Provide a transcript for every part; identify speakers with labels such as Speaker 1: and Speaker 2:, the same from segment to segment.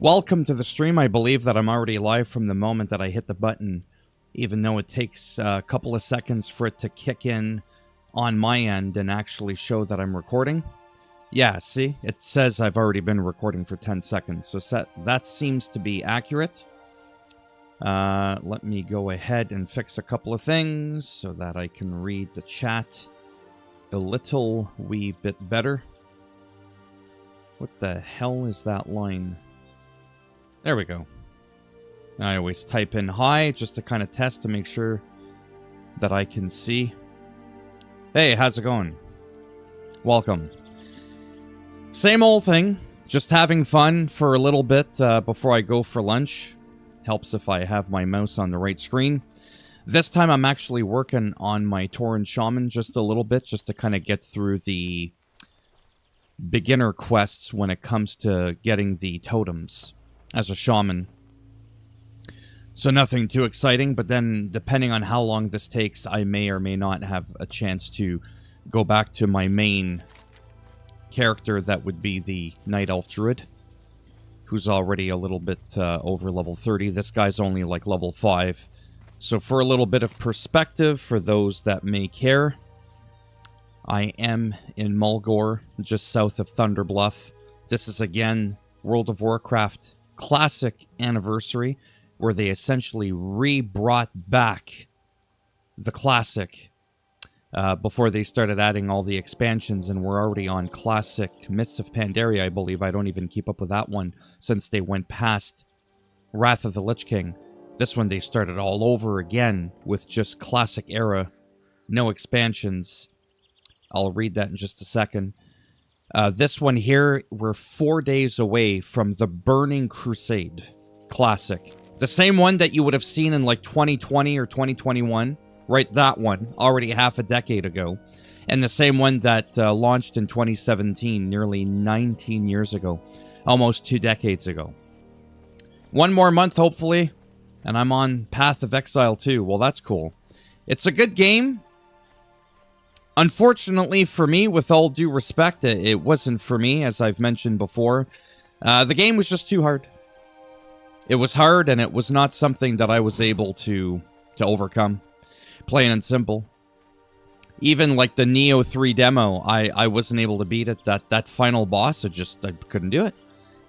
Speaker 1: Welcome to the stream. I believe that I'm already live from the moment that I hit the button, even though it takes a couple of seconds for it to kick in on my end and actually show that I'm recording. Yeah, see? It says I've already been recording for 10 seconds, so that seems to be accurate. Let me go ahead and fix a couple of things so that I can read the chat a little wee bit better. What the hell is that line? There we go. I always type in hi just to kind of test to make sure that I can see. Hey, how's it going? Welcome. Same old thing. Just having fun for a little bit before I go for lunch. Helps if I have my mouse on the right screen. This time I'm actually working on my Tauren Shaman just a little bit, just to kind of get through the beginner quests when it comes to getting the totems as a shaman. So nothing too exciting, but then depending on how long this takes, I may or may not have a chance to go back to my main character, that would be the Night Elf Druid, who's already a little bit over level 30. This guy's only like level 5. So for a little bit of perspective, for those that may care, I am in Mulgore, just south of Thunder Bluff. This is, again, World of Warcraft Classic Anniversary, where they essentially re-brought back the Classic before they started adding all the expansions, and we're already on Classic Myths of Pandaria, I believe. I don't even keep up with that one since they went past Wrath of the Lich King. This one they started all over again with just Classic era, no expansions. I'll read that in just a second. This one here, we're 4 days away from the Burning Crusade Classic. The same one that you would have seen in like 2020 or 2021. Right, that one, already half a decade ago. And the same one that launched in 2017, nearly 19 years ago. Almost 2 decades ago. One more month, hopefully, and I'm on Path of Exile 2. Well, that's cool. It's a good game. Unfortunately for me, with all due respect, it wasn't for me, as I've mentioned before. The game was just too hard. It was hard, and it was not something that I was able to overcome. Plain and simple. Even like the Neo 3 demo, I wasn't able to beat it. That final boss, I couldn't do it.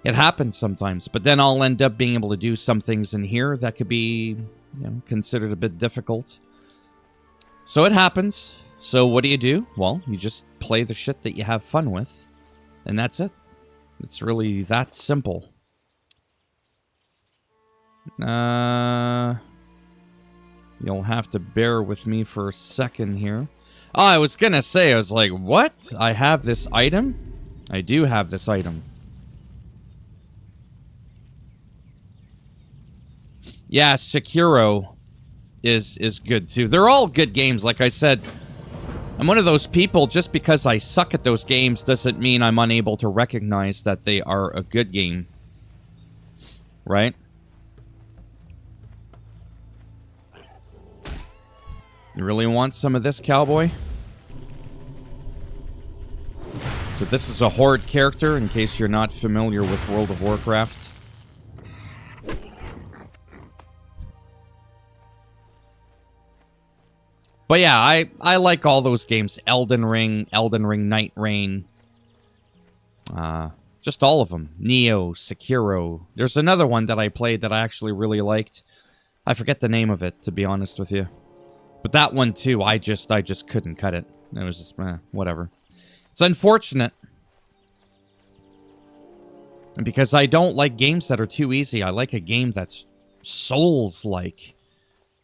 Speaker 1: It happens sometimes, but then I'll end up being able to do some things in here that could be, considered a bit difficult. So it happens. So what do? Well, you just play the shit that you have fun with, and that's it. It's really that simple. You'll have to bear with me for a second here. Oh, I was gonna say, I was like, what? I have this item? I do have this item. Yeah, Sekiro is good too. They're all good games, like I said. I'm one of those people, just because I suck at those games doesn't mean I'm unable to recognize that they are a good game. Right? You really want some of this, cowboy? So this is a horde character, in case you're not familiar with World of Warcraft. But yeah, I like all those games. Elden Ring, Night Rain. Just all of them. Neo, Sekiro. There's another one that I played that I actually really liked. I forget the name of it, to be honest with you. But that one too, I just couldn't cut it. It was just, whatever. It's unfortunate. Because I don't like games that are too easy. I like a game that's Souls-like.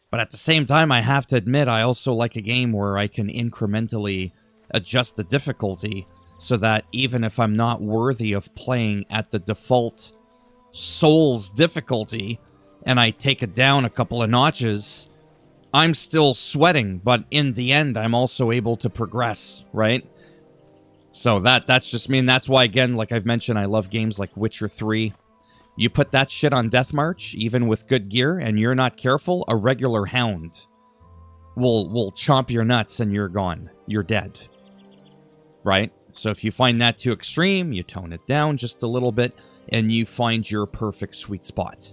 Speaker 1: But at the same time, I have to admit, I also like a game where I can incrementally adjust the difficulty so that even if I'm not worthy of playing at the default Souls difficulty and I take it down a couple of notches, I'm still sweating, but in the end, I'm also able to progress, right? So that's just me, and that's why, again, like I've mentioned, I love games like Witcher 3. You put that shit on Death March, even with good gear, and you're not careful, a regular hound will chomp your nuts and you're gone. You're dead. Right? So if you find that too extreme, you tone it down just a little bit. and you find your perfect sweet spot.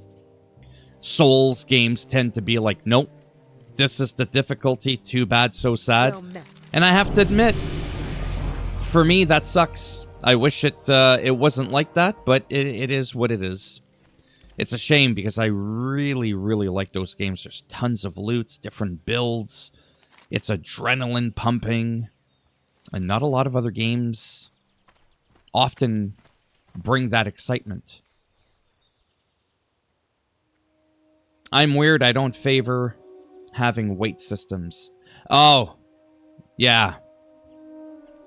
Speaker 1: Souls games tend to be like, nope, this is the difficulty, too bad, so sad. And I have to admit, for me, that sucks. I wish it wasn't like that, but it is what it is. It's a shame because I really, really like those games. There's tons of loots, different builds. It's adrenaline pumping. And not a lot of other games often bring that excitement. I'm weird. I don't favor having weight systems. Oh, yeah.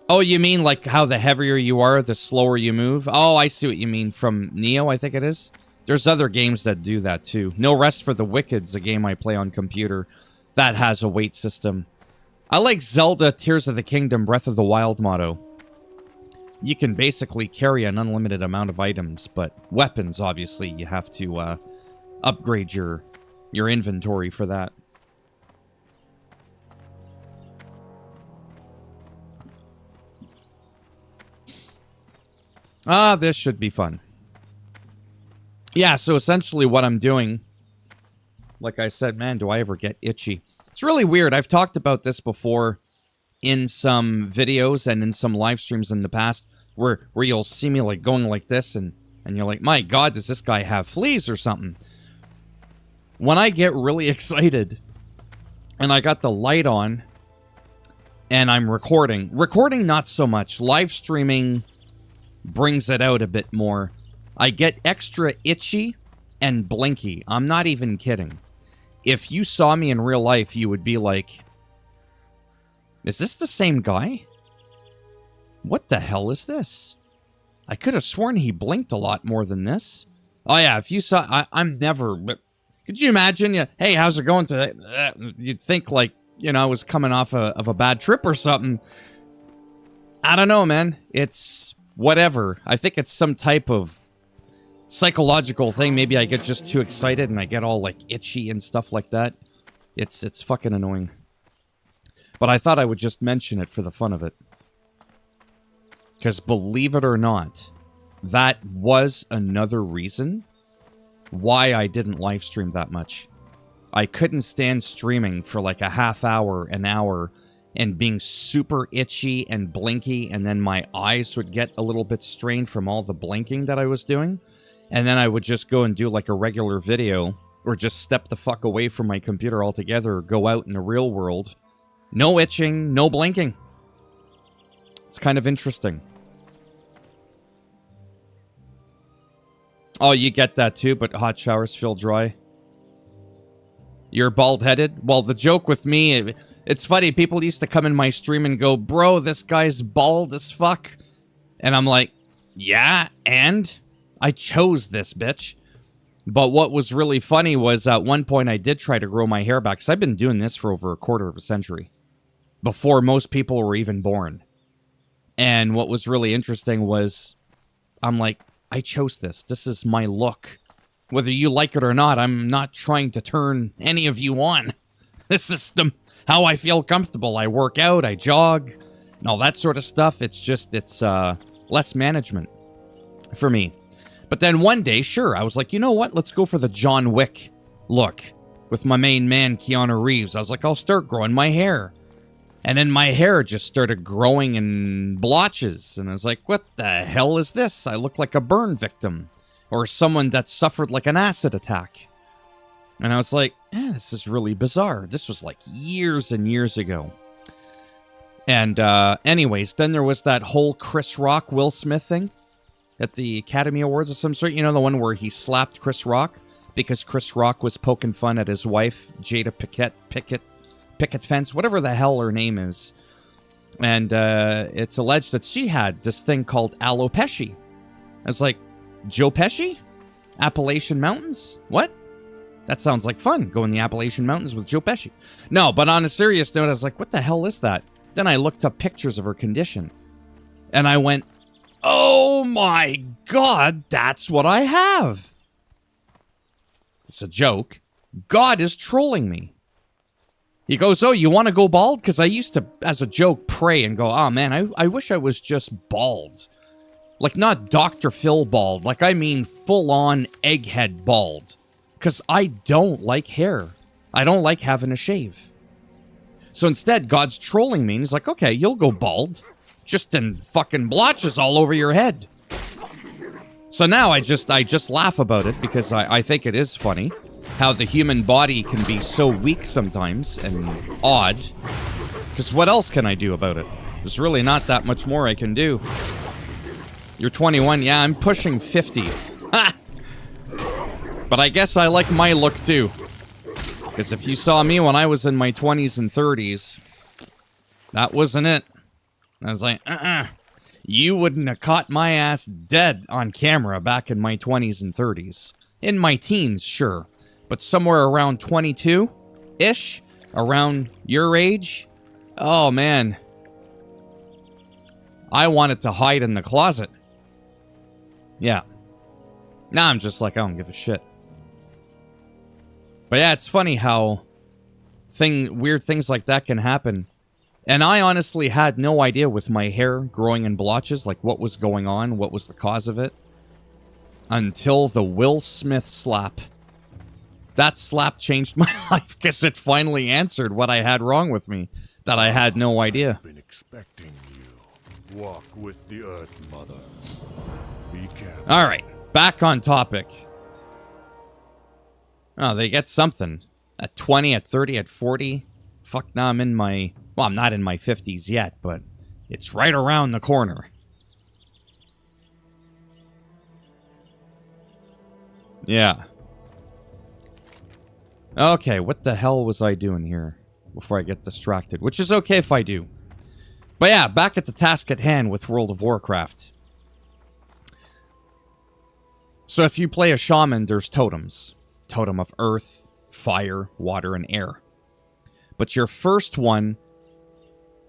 Speaker 1: Oh, you mean like how the heavier you are, the slower you move? Oh, I see what you mean. From Neo, I think it is. There's other games that do that too. No Rest for the Wicked's a game I play on computer that has a weight system. I like Zelda Tears of the Kingdom Breath of the Wild motto. You can basically carry an unlimited amount of items, but weapons, obviously, you have to upgrade your inventory for that. Ah, this should be fun. Yeah, so essentially what I'm doing, like I said, man, do I ever get itchy. It's really weird. I've talked about this before in some videos and in some live streams in the past where you'll see me like going like this and you're like, my God, does this guy have fleas or something? When I get really excited and I got the light on and I'm recording not so much, live streaming brings it out a bit more. I get extra itchy and blinky. I'm not even kidding. If you saw me in real life, you would be like, is this the same guy? What the hell is this? I could have sworn he blinked a lot more than this. Oh yeah, if you saw, I'm never, could you imagine? Hey, how's it going today? You'd think like, you know, I was coming off of a bad trip or something. I don't know, man. It's whatever. I think it's some type of psychological thing. Maybe I get just too excited and I get all like itchy and stuff like that. It's fucking annoying. But I thought I would just mention it for the fun of it. Because believe it or not, that was another reason why I didn't live stream that much. I couldn't stand streaming for like a half hour, an hour, and being super itchy and blinky, and then my eyes would get a little bit strained from all the blinking that I was doing. And then I would just go and do like a regular video, or just step the fuck away from my computer altogether, or go out in the real world. No itching, no blinking. It's kind of interesting. Oh, you get that too, but hot showers feel dry. You're bald-headed? Well, the joke with me, it's funny, people used to come in my stream and go, bro, this guy's bald as fuck. And I'm like, yeah, and? I chose this, bitch. But what was really funny was at one point I did try to grow my hair back, because I've been doing this for over a quarter of a century. Before most people were even born. And what was really interesting was, I'm like, I chose this. This is my look. Whether you like it or not, I'm not trying to turn any of you on. This is how I feel comfortable. I work out, I jog, and all that sort of stuff. It's just, it's less management for me. But then one day, sure, I was like, you know what? Let's go for the John Wick look with my main man, Keanu Reeves. I was like, I'll start growing my hair. And then my hair just started growing in blotches. And I was like, what the hell is this? I look like a burn victim. Or someone that suffered like an acid attack. And I was like, this is really bizarre. This was like years and years ago. And anyways, then there was that whole Chris Rock, Will Smith thing. At the Academy Awards of some sort. You know, the one where he slapped Chris Rock because Chris Rock was poking fun at his wife, Jada Pickett Fence, whatever the hell her name is. And it's alleged that she had this thing called alopecia. I was like, Joe Pesci? Appalachian Mountains? What? That sounds like fun, go in the Appalachian Mountains with Joe Pesci. No, but on a serious note, I was like, what the hell is that? Then I looked up pictures of her condition. And I went, oh my God, that's what I have. It's a joke. God is trolling me. He goes, oh, you want to go bald? Because I used to, as a joke, pray and go, oh man, I wish I was just bald. Like, not Dr. Phil bald. Like, I mean full-on egghead bald. Because I don't like hair. I don't like having a shave. So instead, God's trolling me, and he's like, okay, you'll go bald. Just in fucking blotches all over your head. So now I just laugh about it, because I think it is funny. How the human body can be so weak sometimes, and odd. Because what else can I do about it? There's really not that much more I can do. You're 21. Yeah, I'm pushing 50. Ha! But I guess I like my look too. Because if you saw me when I was in my 20s and 30s, that wasn't it. I was like, you wouldn't have caught my ass dead on camera back in my 20s and 30s. In my teens, sure. But somewhere around 22-ish, around your age, oh man. I wanted to hide in the closet. Yeah. Now I'm just like, I don't give a shit. But yeah, it's funny how weird things like that can happen. And I honestly had no idea with my hair growing in blotches, like what was going on, what was the cause of it. Until the Will Smith slap. That slap changed my life because it finally answered what I had wrong with me. That I had no idea.
Speaker 2: I've been expecting you. Walk with the Earth Mother. Be careful.
Speaker 1: Alright, back on topic. Oh, they get something. At 20, at 30, at 40. Fuck, now I'm in my... Well, I'm not in my 50s yet, but it's right around the corner. Yeah. Okay, what the hell was I doing here before I get distracted? Which is okay if I do. But yeah, back at the task at hand with World of Warcraft. So if you play a shaman, there's totems. Totem of earth, fire, water, and air. But your first one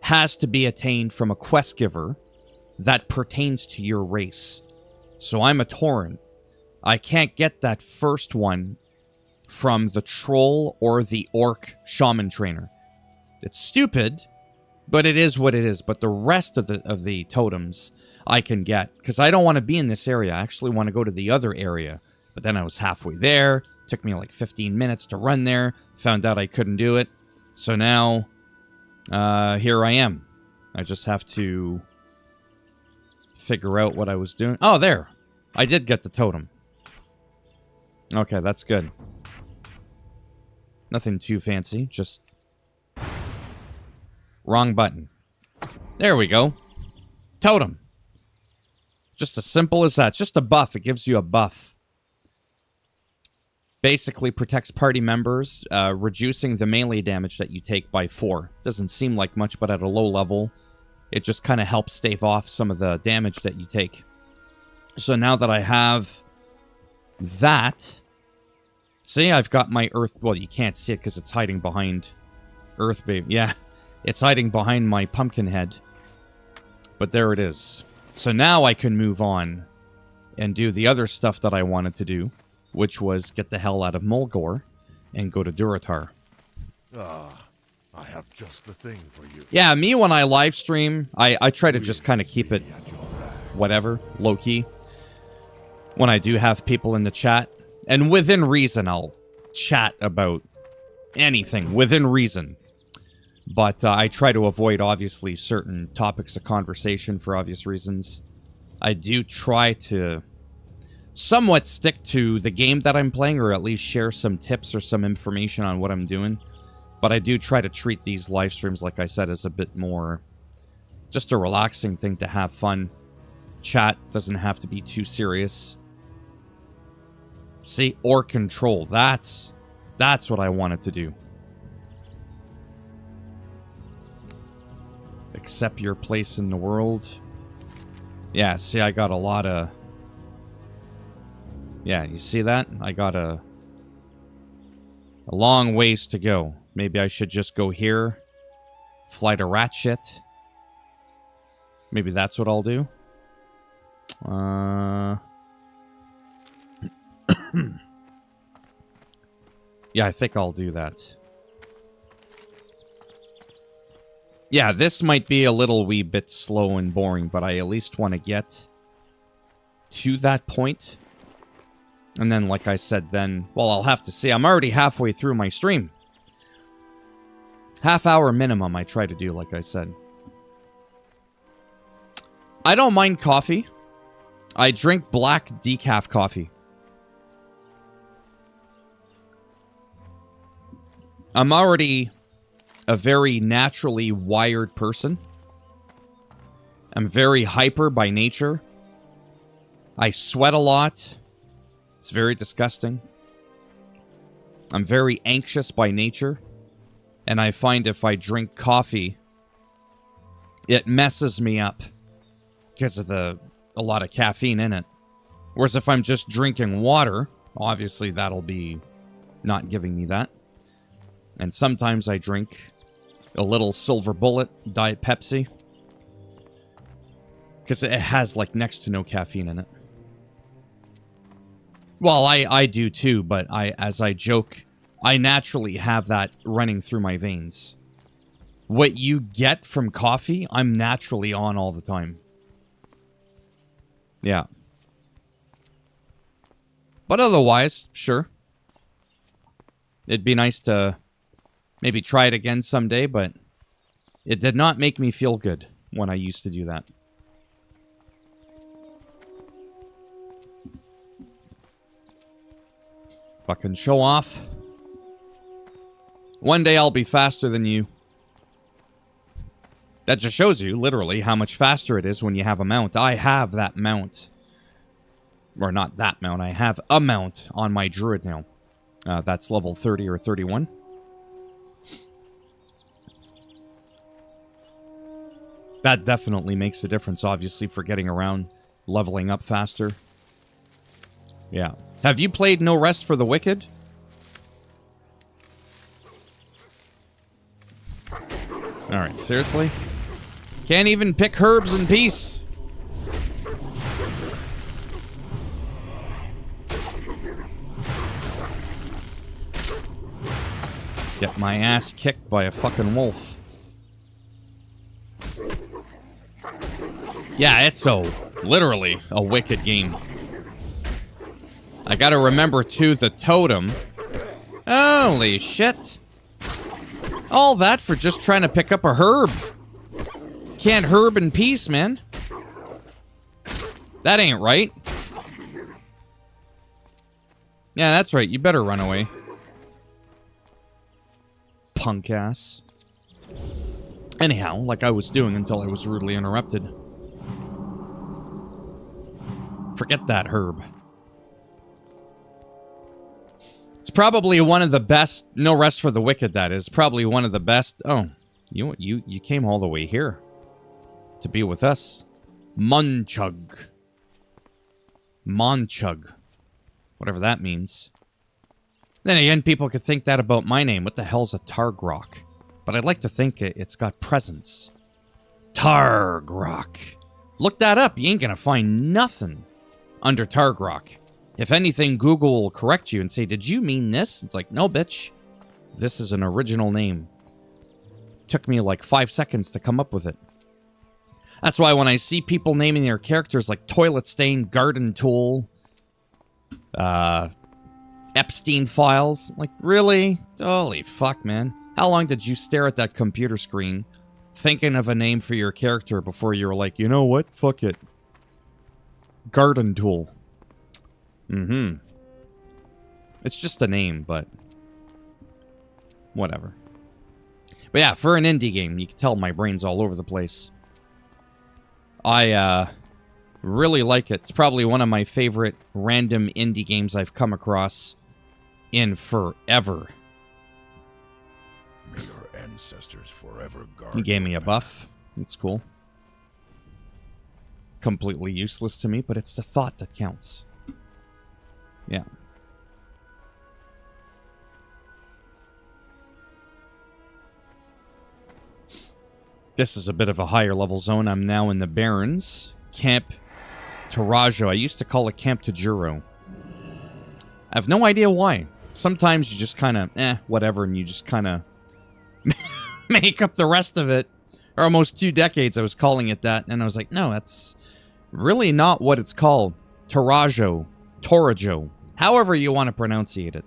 Speaker 1: has to be attained from a quest giver that pertains to your race. So I'm a Tauren. I can't get that first one from the troll or the orc shaman trainer. It's stupid, but it is what it is. But the rest of the totems I can get, because I don't want to be in this area. I actually want to go to the other area. But then I was halfway there. Took me like 15 minutes to run there. Found out I couldn't do it. So now, here I am. I just have to figure out what I was doing. Oh, there. I did get the totem. Okay, that's good. Nothing too fancy. Just wrong button. There we go. Totem. Just as simple as that. It's just a buff. It gives you a buff. Basically protects party members, reducing the melee damage that you take by 4. Doesn't seem like much, but at a low level, it just kind of helps stave off some of the damage that you take. So now that I have that, see, I've got my earth... Well, you can't see it because it's hiding behind Earth Baby. Yeah, it's hiding behind my pumpkin head. But there it is. So now I can move on and do the other stuff that I wanted to do, which was get the hell out of Mulgore and go to Durotar.
Speaker 2: I have just the thing for you.
Speaker 1: Yeah, me when I live stream, I try to just kind of keep it whatever, low-key. When I do have people in the chat. And within reason, I'll chat about anything within reason. But I try to avoid, obviously, certain topics of conversation for obvious reasons. I do try to somewhat stick to the game that I'm playing, or at least share some tips or some information on what I'm doing. But I do try to treat these live streams, like I said, as a bit more just a relaxing thing to have fun. Chat doesn't have to be too serious. See, or control. That's what I wanted to do. Accept your place in the world. Yeah, see, I got a lot of... Yeah, you see that? I got a long ways to go. Maybe I should just go here. Fly to Ratchet. Maybe that's what I'll do. Yeah, I think I'll do that. Yeah, this might be a little wee bit slow and boring, but I at least want to get to that point. And then, like I said, then, well, I'll have to see. I'm already halfway through my stream. Half hour minimum I try to do, like I said. I don't mind coffee. I drink black decaf coffee. I'm already a very naturally wired person. I'm very hyper by nature. I sweat a lot. It's very disgusting. I'm very anxious by nature. And I find if I drink coffee, it messes me up because of a lot of caffeine in it. Whereas if I'm just drinking water, obviously that'll be not giving me that. And sometimes I drink a little Silver Bullet Diet Pepsi because it has like next to no caffeine in it. Well, I do too, but as I joke, I naturally have that running through my veins. What you get from coffee, I'm naturally on all the time. Yeah. But otherwise, sure. It'd be nice to maybe try it again someday, but it did not make me feel good when I used to do that. Fucking show off. One day I'll be faster than you. That just shows you, literally, how much faster it is when you have a mount. I have that mount. Or not that mount. I have a mount on my druid now. That's level 30 or 31. That definitely makes a difference, obviously, for getting around, leveling up faster. Yeah. Have you played No Rest for the Wicked? Alright, seriously? Can't even pick herbs in peace. Get my ass kicked by a fucking wolf. Yeah, it's literally a wicked game. I gotta remember, too, the totem. Holy shit. All that for just trying to pick up a herb. Can't herb in peace, man. That ain't right. Yeah, that's right. You better run away. Punk ass. Anyhow, like I was doing until I was rudely interrupted. Forget that herb. It's probably one of the best. No Rest for the Wicked, that is. Probably one of the best. Oh, you came all the way here to be with us. Munchug. Monchug. Whatever that means. Then again, people could think that about my name. What the hell's a Targrok? But I'd like to think it's got presence. Targrok. Look that up. You ain't gonna find nothing under Targrok. If anything, Google will correct you and say, did you mean this? It's like, no, bitch. This is an original name. Took me like 5 seconds to come up with it. That's why when I see people naming their characters like Toilet Stain, Garden Tool, Epstein Files, I'm like, really? Holy fuck, man. How long did you stare at that computer screen thinking of a name for your character before you were like, you know what? Fuck it. Garden Tool. Mm-hmm. It's just a name, but whatever. But yeah, for an indie game, you can tell my brain's all over the place. I really like it. It's probably one of my favorite random indie games I've come across in forever.
Speaker 2: May your ancestors forever guard.
Speaker 1: He gave me a buff. It's cool. Completely useless to me, but it's the thought that counts. Yeah. This is a bit of a higher level zone. I'm now in the Barrens. Camp Tarajo. I used to call it Camp Tajuro. I have no idea why. Sometimes you just kind of, whatever, and you just kind of make up the rest of it. For almost 2 decades I was calling it that, and I was like, no, that's really not what it's called. Torajo, however you want to pronunciate it.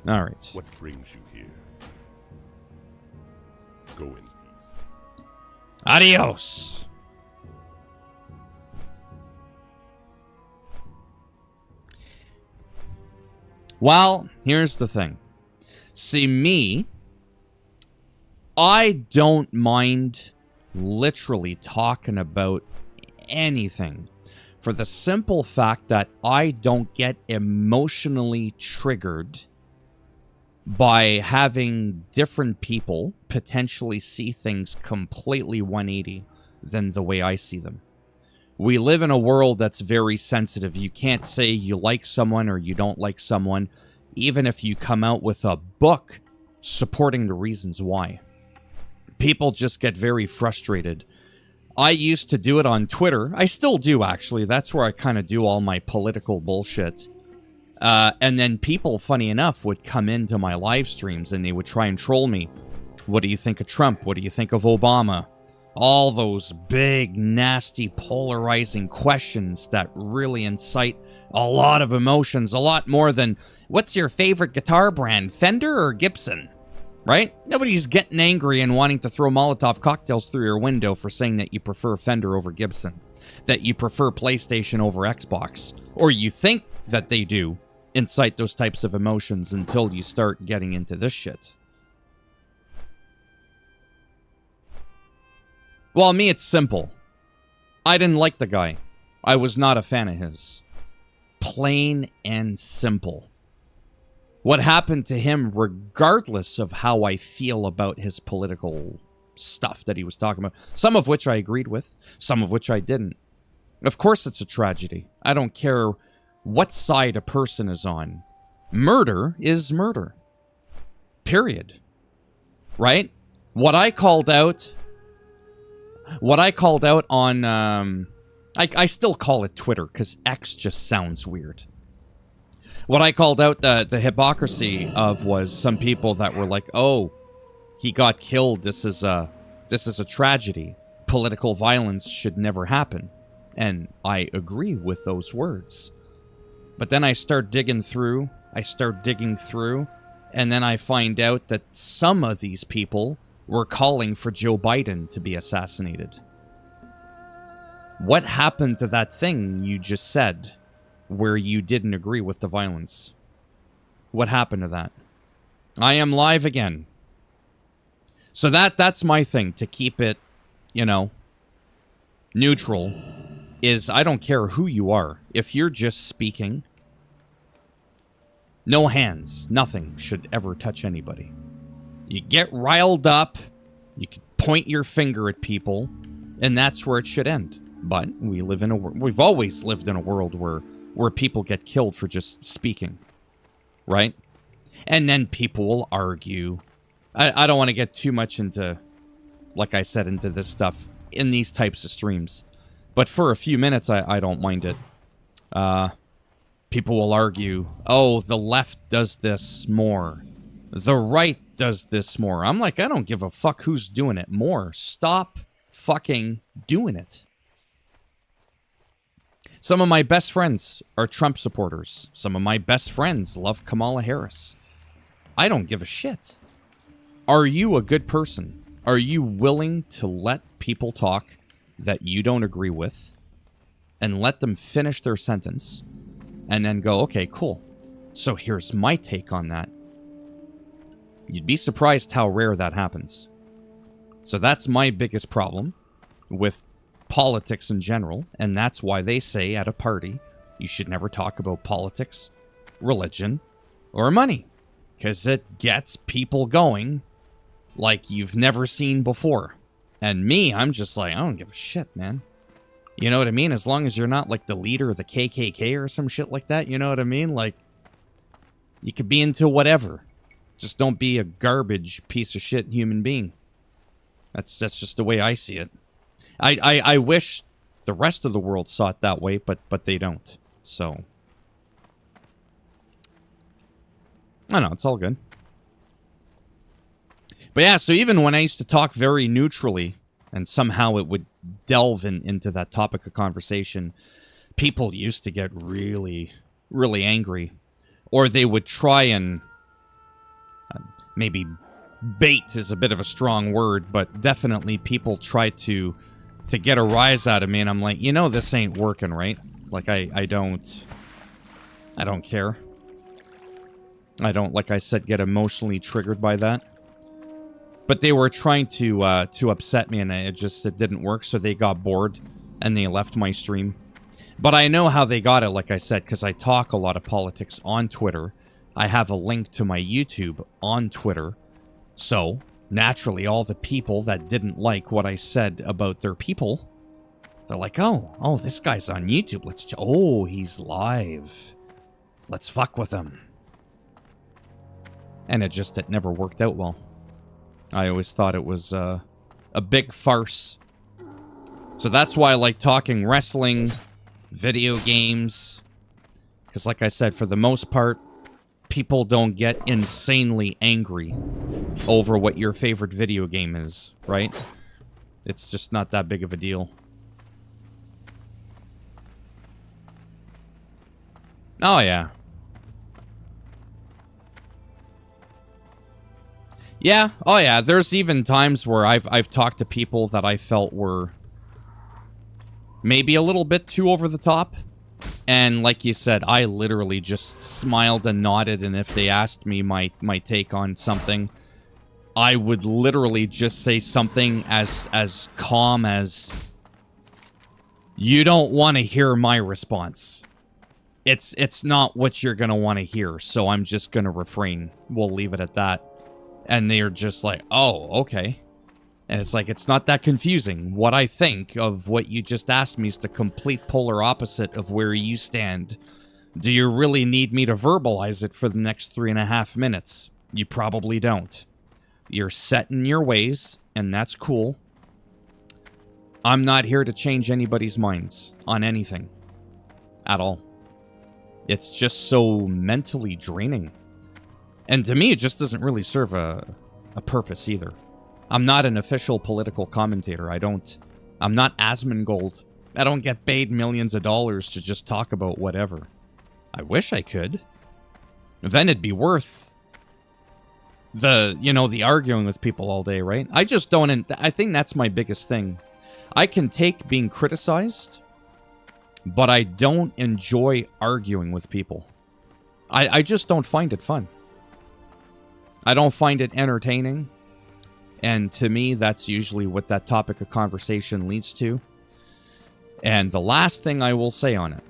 Speaker 1: All right.
Speaker 2: What brings you here? Go in peace.
Speaker 1: Adios. Well, here's the thing. See, me, I don't mind literally talking about anything for the simple fact that I don't get emotionally triggered by having different people potentially see things completely 180 than the way I see them. We live in a world that's very sensitive. You can't say you like someone or you don't like someone, even if you come out with a book supporting the reasons why. People just get very frustrated. I used to do it on Twitter. I still do, actually. That's where I kind of do all my political bullshit. And then people, funny enough, would come into my live streams and they would try and troll me. What do you think of Trump? What do you think of Obama? All those big, nasty, polarizing questions that really incite a lot of emotions, a lot more than, what's your favorite guitar brand, Fender or Gibson? Right? Nobody's getting angry and wanting to throw Molotov cocktails through your window for saying that you prefer Fender over Gibson, that you prefer PlayStation over Xbox, or you think that they do incite those types of emotions until you start getting into this shit. Well, me, it's simple. I didn't like the guy. I was not a fan of his. Plain and simple. What happened to him, regardless of how I feel about his political stuff that he was talking about, some of which I agreed with, some of which I didn't. Of course it's a tragedy. I don't care what side a person is on. Murder is murder. Period. Right? What I called out on, I still call it Twitter, because X just sounds weird. What I called out the hypocrisy of was some people that were like, oh, he got killed, this is a tragedy. Political violence should never happen. And I agree with those words. But then I start digging through, and then I find out that some of these people were calling for Joe Biden to be assassinated. What happened to that thing you just said, where you didn't agree with the violence? What happened to that? I am live again. So that's my thing, to keep it, neutral, is I don't care who you are. If you're just speaking, no hands, nothing should ever touch anybody. You get riled up, you can point your finger at people, and that's where it should end. But we've always lived in a world where people get killed for just speaking, right? And then people will argue. I don't want to get too much into, like I said, into this stuff in these types of streams. But for a few minutes, I don't mind it. People will argue, oh, the left does this more. The right does this more. I'm like, I don't give a fuck who's doing it more. Stop fucking doing it. Some of my best friends are Trump supporters. Some of my best friends love Kamala Harris. I don't give a shit. Are you a good person? Are you willing to let people talk that you don't agree with and let them finish their sentence and then go, okay, cool. So here's my take on that. You'd be surprised how rare that happens. So that's my biggest problem with politics in general, and that's why they say at a party you should never talk about politics, religion, or money, because it gets people going like you've never seen before. And me, I'm just like, I don't give a shit, man. You know what I mean? As long as you're not like the leader of the KKK or some shit like that, you know what I mean? Like, you could be into whatever. Just don't be a garbage piece of shit human being. That's just the way I see it. I wish the rest of the world saw it that way, but they don't. So, I know, it's all good. But yeah, so even when I used to talk very neutrally, and somehow it would delve into that topic of conversation, people used to get really, really angry. Or they would try and... maybe bait is a bit of a strong word, but definitely people try to get a rise out of me, and I'm like, you know this ain't working, right? Like, I don't care. I don't, like I said, get emotionally triggered by that. But they were trying to upset me, and it didn't work, so they got bored, and they left my stream. But I know how they got it, like I said, because I talk a lot of politics on Twitter. I have a link to my YouTube on Twitter. So, naturally, all the people that didn't like what I said about their people, they're like, oh, this guy's on YouTube. Oh, he's live. Let's fuck with him. And it never worked out well. I always thought it was a big farce. So that's why I like talking wrestling, video games. Because like I said, for the most part, people don't get insanely angry over what your favorite video game is, right? It's just not that big of a deal. Oh, yeah. Yeah, oh yeah, there's even times where I've talked to people that I felt were maybe a little bit too over the top. And like you said, I literally just smiled and nodded, and if they asked me my take on something, I would literally just say something as calm as, you don't want to hear my response. It's not what you're going to want to hear, so I'm just going to refrain. We'll leave it at that. And they're just like, oh, okay. And it's like, it's not that confusing. What I think of what you just asked me is the complete polar opposite of where you stand. Do you really need me to verbalize it for the next 3.5 minutes? You probably don't. You're set in your ways, and that's cool. I'm not here to change anybody's minds on anything. At all. It's just so mentally draining. And to me, it just doesn't really serve a purpose either. I'm not an official political commentator. I'm not Asmongold. I don't get paid millions of dollars to just talk about whatever. I wish I could. Then it'd be worth the arguing with people all day, right? I just don't, I think that's my biggest thing. I can take being criticized, but I don't enjoy arguing with people. I just don't find it fun. I don't find it entertaining. And to me, that's usually what that topic of conversation leads to. And the last thing I will say on it,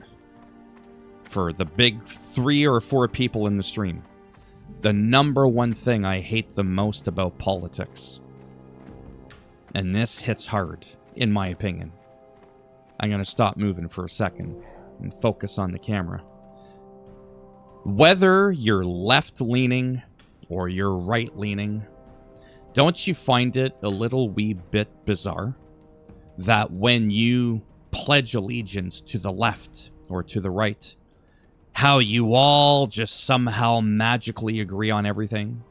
Speaker 1: for the big 3 or 4 people in the stream, the number one thing I hate the most about politics, and this hits hard, in my opinion. I'm going to stop moving for a second and focus on the camera. Whether you're left-leaning or you're right-leaning, don't you find it a little wee bit bizarre that when you pledge allegiance to the left or to the right, how you all just somehow magically agree on everything?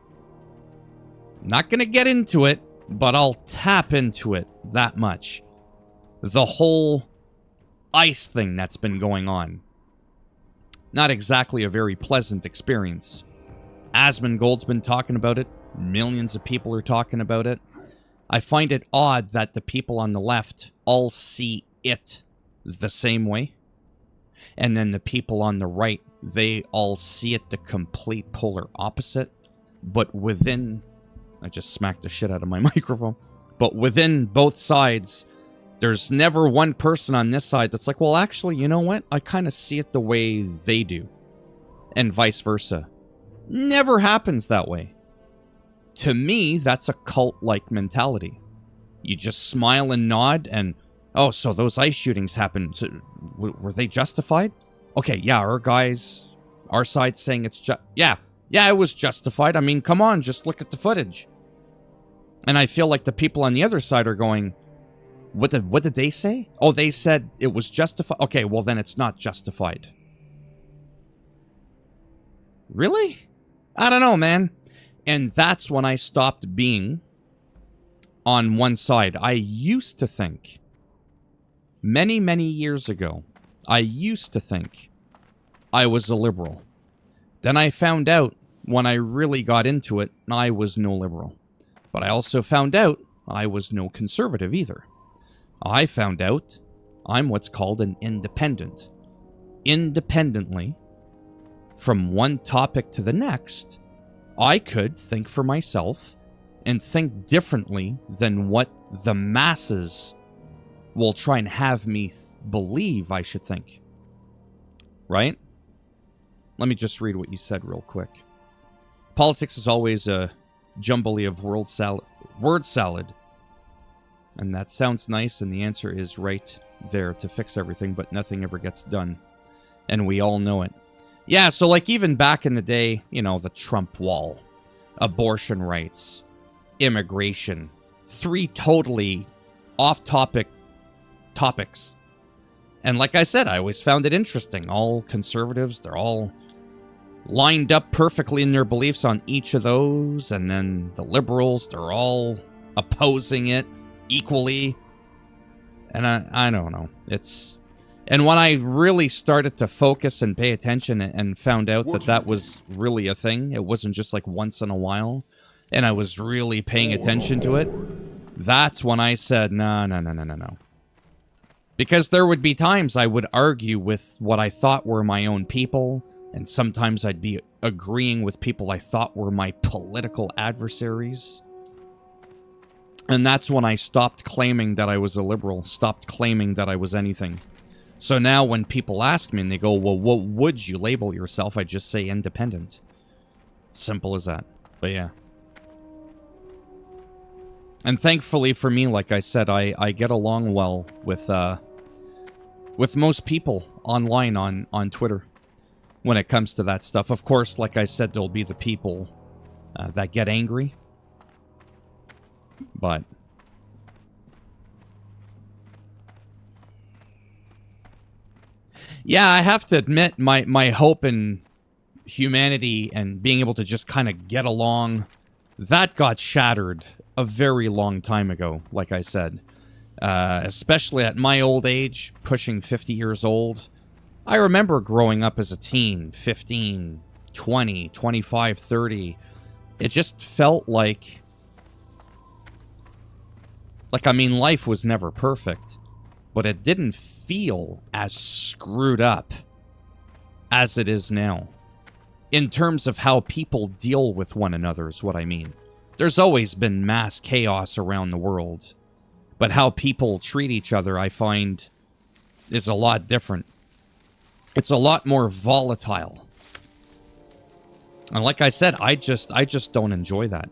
Speaker 1: Not gonna get into it, but I'll tap into it that much. The whole ICE thing that's been going on. Not exactly a very pleasant experience. Asmongold's been talking about it. Millions of people are talking about it. I find it odd that the people on the left all see it the same way. And then the people on the right, they all see it the complete polar opposite. But within... I just smacked the shit out of my microphone. But within both sides, there's never one person on this side that's like, well, actually, you know what? I kind of see it the way they do. And vice versa. Never happens that way. To me, that's a cult-like mentality. You just smile and nod and, oh, so those ICE shootings happened. So, were they justified? Okay, yeah, our side's saying it's yeah, it was justified. I mean, come on, just look at the footage. And I feel like the people on the other side are going, what did they say? Oh, they said it was justified. Okay, well then it's not justified. Really? I don't know, man. And that's when I stopped being on one side. I used to think, many, many years ago, I used to think I was a liberal. Then I found out when I really got into it, I was no liberal. But I also found out I was no conservative either. I found out I'm what's called an independent. Independently, from one topic to the next, I could think for myself and think differently than what the masses will try and have me believe I should think. Right? Let me just read what you said real quick. Politics is always a jumbly of word salad. And that sounds nice, and the answer is right there to fix everything, but nothing ever gets done. And we all know it. Yeah, so like even back in the day, you know, the Trump wall, abortion rights, immigration, 3 totally off-topic topics. And like I said, I always found it interesting. All conservatives, they're all lined up perfectly in their beliefs on each of those. And then the liberals, they're all opposing it equally. And I don't know. And when I really started to focus and pay attention and found out that that was really a thing, it wasn't just like once in a while, and I was really paying attention to it, that's when I said, no. Because there would be times I would argue with what I thought were my own people, and sometimes I'd be agreeing with people I thought were my political adversaries. And that's when I stopped claiming that I was a liberal, stopped claiming that I was anything. So now when people ask me and they go, well, what would you label yourself? I just say independent. Simple as that. But yeah. And thankfully for me, like I said, I get along well with most people online on Twitter when it comes to that stuff. Of course, like I said, there'll be the people that get angry. But yeah, I have to admit, my hope in humanity and being able to just kind of get along, that got shattered a very long time ago, like I said. Especially at my old age, pushing 50 years old. I remember growing up as a teen, 15, 20, 25, 30. It just felt like I mean, life was never perfect, but it didn't feel as screwed up as it is now. In terms of how people deal with one another is what I mean. There's always been mass chaos around the world, but how people treat each other, I find, is a lot different. It's a lot more volatile. And like I said, I just don't enjoy that.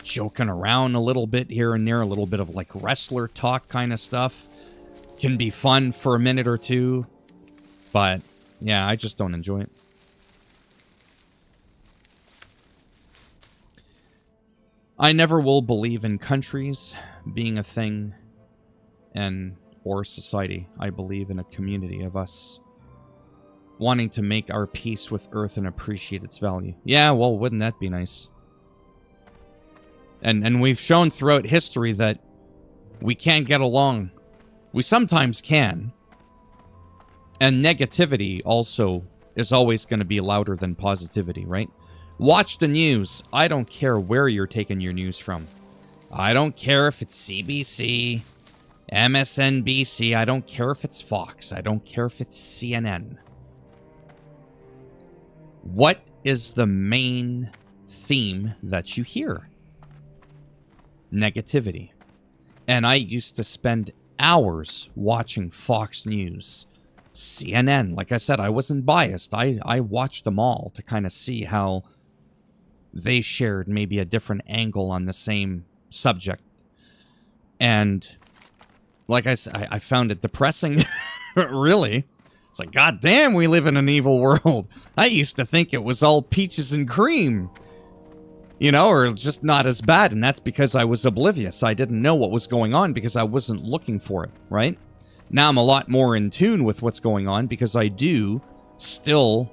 Speaker 1: Joking around a little bit here and there, a little bit of like wrestler talk kind of stuff can be fun for a minute or two, but yeah, I just don't enjoy it. I never will believe in countries being a thing or society. I believe in a community of us wanting to make our peace with Earth and appreciate its value. Yeah, well, wouldn't that be nice? And we've shown throughout history that we can't get along. We sometimes can. And negativity also is always going to be louder than positivity, right? Watch the news. I don't care where you're taking your news from. I don't care if it's CBC, MSNBC. I don't care if it's Fox. I don't care if it's CNN. What is the main theme that you hear? Negativity. And I used to spend hours watching Fox News, CNN. Like I said, I wasn't biased. I watched them all to kind of see how they shared maybe a different angle on the same subject. And like I said, I found it depressing. Really. It's like, God damn, we live in an evil world. I used to think it was all peaches and cream. You know, or just not as bad. And that's because I was oblivious. I didn't know what was going on because I wasn't looking for it, right? Now I'm a lot more in tune with what's going on because I do still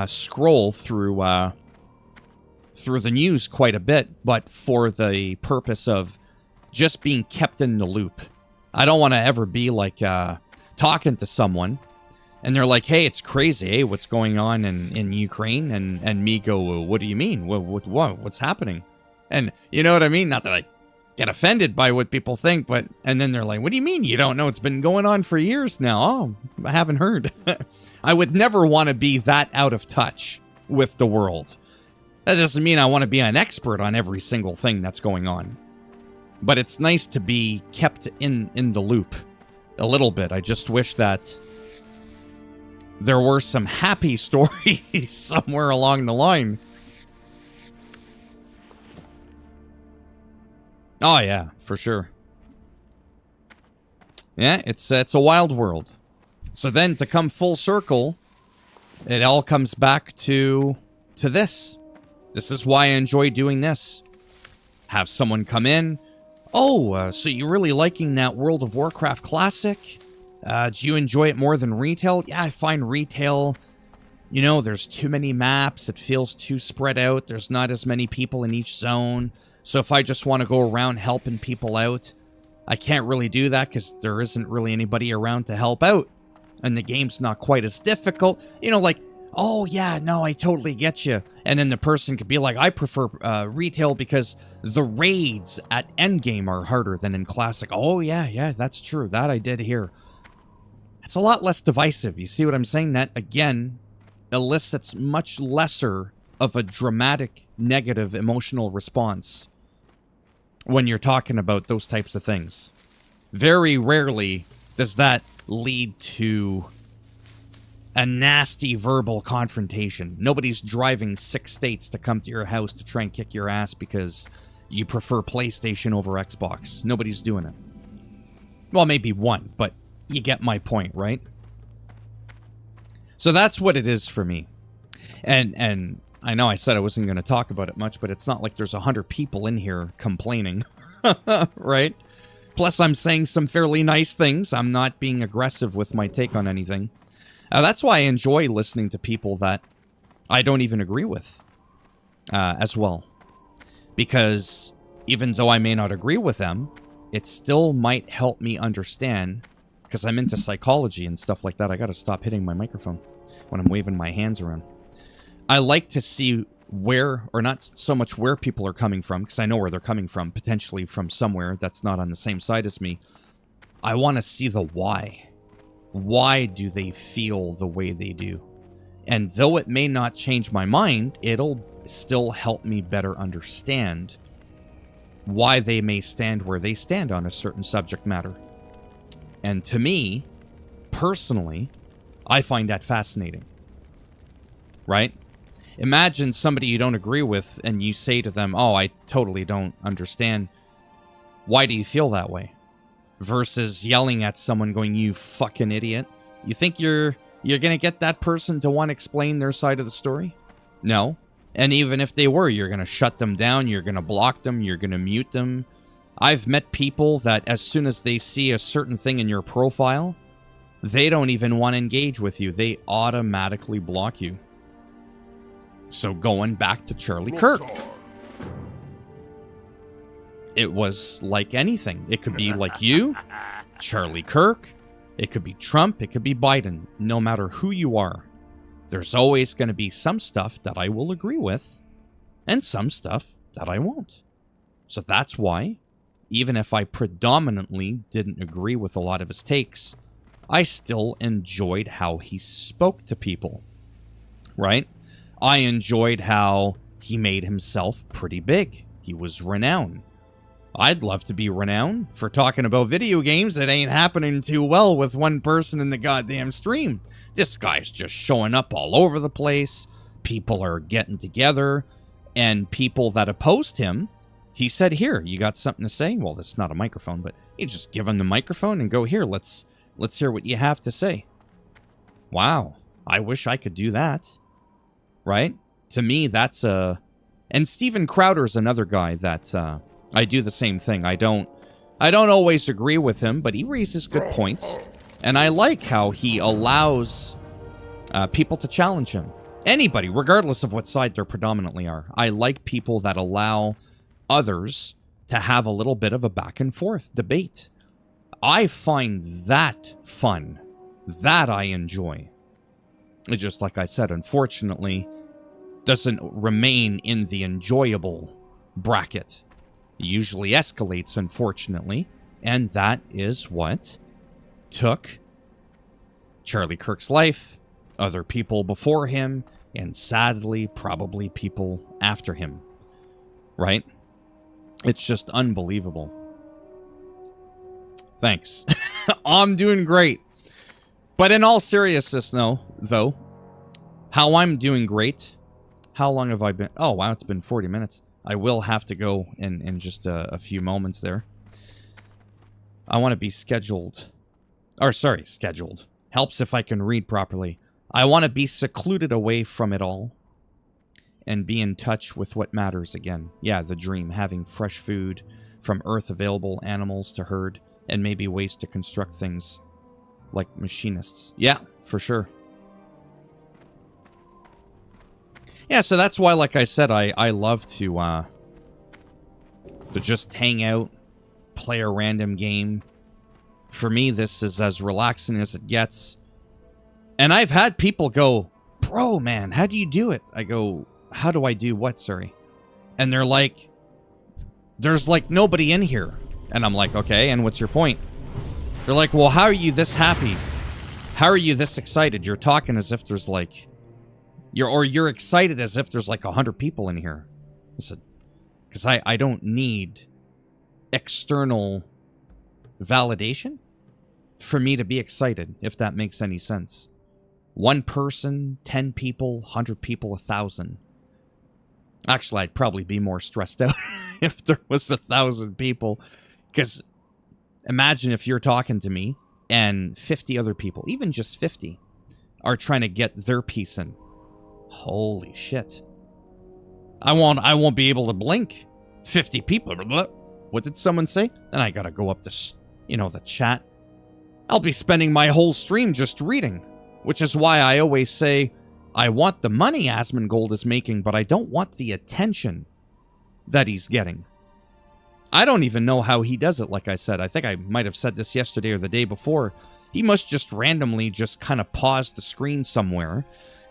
Speaker 1: scroll through the news quite a bit, but for the purpose of just being kept in the loop. I don't want to ever be like talking to someone And they're like, hey, it's crazy. Hey, what's going on in Ukraine? And me go, well, what do you mean? What's happening? And you know what I mean? Not that I get offended by what people think, but, and then they're like, what do you mean you don't know? It's been going on for years now. Oh, I haven't heard. I would never want to be that out of touch with the world. That doesn't mean I want to be an expert on every single thing that's going on. But it's nice to be kept in the loop a little bit. I just wish that there were some happy stories somewhere along the line. Oh, yeah, for sure. Yeah, it's a wild world. So then, to come full circle, it all comes back to this. This is why I enjoy doing this. Have someone come in. Oh, so you're really liking that World of Warcraft Classic? Do you enjoy it more than retail? Yeah, I find retail, you know, there's too many maps. It feels too spread out. There's not as many people in each zone. So if I just want to go around helping people out, I can't really do that because there isn't really anybody around to help out. And the game's not quite as difficult. You know, like, oh, yeah, no, I totally get you. And then the person could be like, I prefer retail because the raids at endgame are harder than in classic. Oh, yeah, that's true. That I did hear. It's a lot less divisive. You see what I'm saying? That, again, elicits much lesser of a dramatic, negative, emotional response when you're talking about those types of things. Very rarely does that lead to a nasty verbal confrontation. Nobody's driving 6 states to come to your house to try and kick your ass because you prefer PlayStation over Xbox. Nobody's doing it. Well, maybe one, but you get my point, right? So that's what it is for me. And I know I said I wasn't going to talk about it much, but it's not like there's 100 people in here complaining, right? Plus, I'm saying some fairly nice things. I'm not being aggressive with my take on anything. That's why I enjoy listening to people that I don't even agree with as well. Because even though I may not agree with them, it still might help me understand, because I'm into psychology and stuff like that. I got to stop hitting my microphone when I'm waving my hands around. I like to see where, or not so much where people are coming from, because I know where they're coming from, potentially from somewhere that's not on the same side as me. I want to see the why. Why do they feel the way they do? And though it may not change my mind, it'll still help me better understand why they may stand where they stand on a certain subject matter. And to me, personally, I find that fascinating. Right? Imagine somebody you don't agree with and you say to them, oh, I totally don't understand. Why do you feel that way? Versus yelling at someone going, you fucking idiot. You think you're going to get that person to want to explain their side of the story? No. And even if they were, you're going to shut them down, you're going to block them, you're going to mute them. I've met people that as soon as they see a certain thing in your profile, they don't even want to engage with you. They automatically block you. So going back to Charlie Kirk. It was like anything. It could be like you, Charlie Kirk. It could be Trump. It could be Biden. No matter who you are, there's always going to be some stuff that I will agree with and some stuff that I won't. So that's why, even if I predominantly didn't agree with a lot of his takes, I still enjoyed how he spoke to people, right? I enjoyed how he made himself pretty big. He was renowned. I'd love to be renowned for talking about video games that ain't happening too well with one person in the goddamn stream. This guy's just showing up all over the place. People are getting together. And people that opposed him, he said, here, you got something to say? Well, that's not a microphone, but you just give him the microphone and go, here, let's hear what you have to say. Wow, I wish I could do that. Right? To me, that's a... And Steven Crowder's another guy that I do the same thing. I don't always agree with him, but he raises good points. And I like how he allows people to challenge him. Anybody, regardless of what side they predominantly are. I like people that allow others to have a little bit of a back and forth debate. I find that fun. That I enjoy. It just, like I said, unfortunately, doesn't remain in the enjoyable bracket. It usually escalates, unfortunately, and that is what took Charlie Kirk's life, other people before him, and sadly, probably people after him. Right? It's just unbelievable. Thanks. I'm doing great. But in all seriousness, though, how I'm doing great. How long have I been? Oh, wow, it's been 40 minutes. I will have to go in just a few moments there. I want to be scheduled. Or, sorry, scheduled. Helps if I can read properly. I want to be secluded away from it all. And be in touch with what matters again. Yeah, the dream. Having fresh food from Earth available, animals to herd, and maybe ways to construct things like machinists. Yeah, for sure. Yeah, so that's why, like I said, I love to just hang out, play a random game. For me, this is as relaxing as it gets. And I've had people go, bro, man, how do you do it? I go, how do I do what, sorry? And they're like, there's like nobody in here. And I'm like, okay, and what's your point? They're like, well, how are you this happy? How are you this excited? You're talking as if there's like... You're excited as if there's like 100 people in here. I said, because I don't need external validation for me to be excited, if that makes any sense. 1 person, 10 people, 100 people, 1,000. Actually, I'd probably be more stressed out if there was 1,000 people. Because imagine if you're talking to me and 50 other people, even just 50, are trying to get their piece in. Holy shit. I won't be able to blink. 50 people. What did someone say? Then I gotta go up the, the chat. I'll be spending my whole stream just reading. Which is why I always say, I want the money Asmongold is making, but I don't want the attention that he's getting. I don't even know how he does it, like I said. I think I might have said this yesterday or the day before. He must just randomly just kind of pause the screen somewhere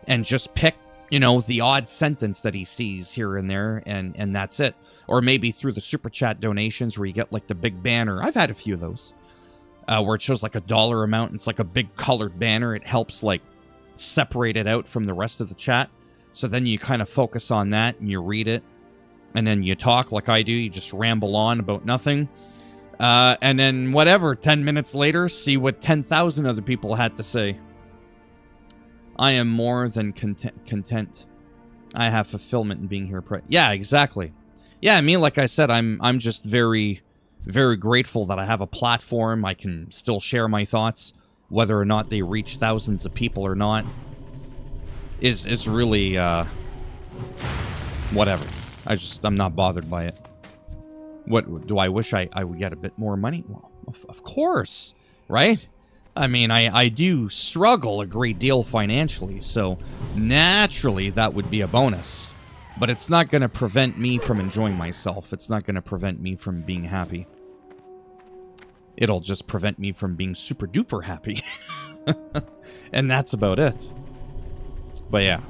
Speaker 1: and just pick, the odd sentence that he sees here and there, and that's it. Or maybe through the Super Chat donations where you get, like, the big banner. I've had a few of those. Where it shows, like, a dollar amount, and it's like a big colored banner. It helps, like, separate it out from the rest of the chat. So then you kind of focus on that, and you read it. And then you talk like I do. You just ramble on about nothing. And then, whatever, 10 minutes later, see what 10,000 other people had to say. I am more than content. I have fulfillment in being here. Yeah, exactly. Yeah, I mean, like I said, I'm just very, very grateful that I have a platform. I can still share my thoughts. Whether or not they reach thousands of people or not is really, whatever. I'm not bothered by it. What, do I wish I would get a bit more money? Well, of course, right? I mean, I do struggle a great deal financially, so naturally that would be a bonus. But it's not going to prevent me from enjoying myself. It's not going to prevent me from being happy. It'll just prevent me from being super duper happy. And that's about it. But yeah.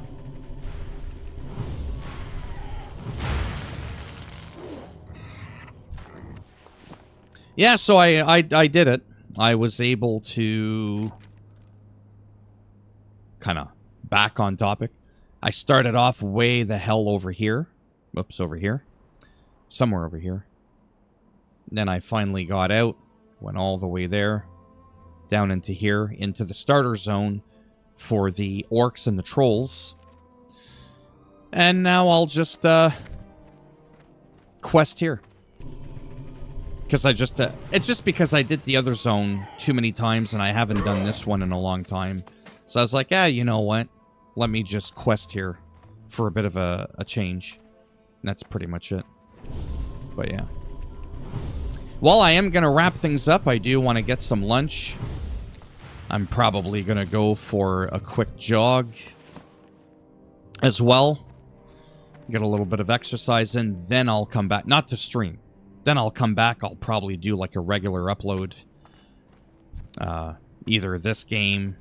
Speaker 1: Yeah, so I did it. I was able to kind of back on topic. I started off way the hell over here. Oops, over here. Somewhere over here. Then I finally got out. Went all the way there. Down into here. Into the starter zone for the orcs and the trolls. And now I'll just quest here. Because it's just because I did the other zone too many times and I haven't done this one in a long time. So I was like, you know what? Let me just quest here for a bit of a change. And that's pretty much it. But yeah. While I am going to wrap things up, I do want to get some lunch. I'm probably going to go for a quick jog as well. Get a little bit of exercise in, then I'll come back. Not to stream. Then I'll come back. I'll probably do like a regular upload. Either this game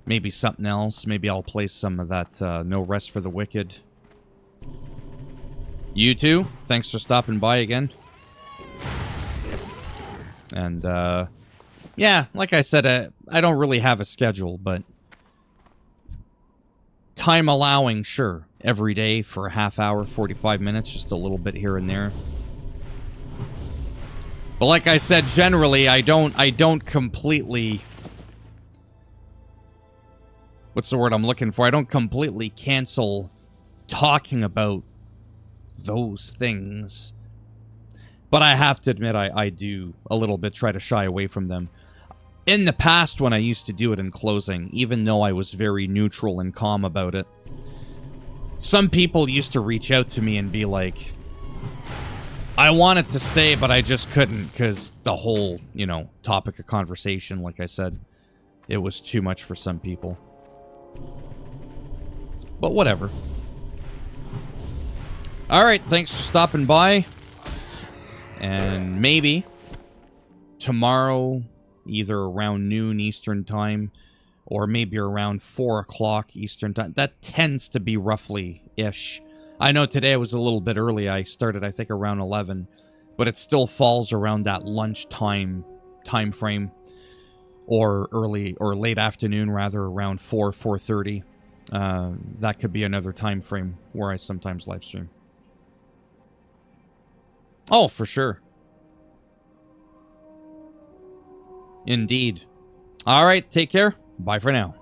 Speaker 1: Maybe something else. Maybe I'll play some of that No Rest for the Wicked. You too. Thanks for stopping by again. And, yeah, like I said, I don't really have a schedule, but time allowing, sure. Every day for a half hour, 45 minutes, just a little bit here and there. But like I said, generally, I don't completely... What's the word I'm looking for? I don't completely cancel talking about those things. But I have to admit, I do a little bit try to shy away from them. In the past, when I used to do it in closing, even though I was very neutral and calm about it, some people used to reach out to me and be like, I wanted to stay, but I just couldn't because the whole, you know, topic of conversation, like I said, it was too much for some people. But whatever. Alright, thanks for stopping by. And maybe tomorrow, either around noon Eastern time, or maybe around 4 o'clock Eastern time. That tends to be roughly-ish. I know today was a little bit early. I started, I think, around 11. But it still falls around that lunchtime time frame. Or early, or late afternoon, rather, around 4:30. That could be another time frame where I sometimes live stream. Oh, for sure. Indeed. All right, take care. Bye for now.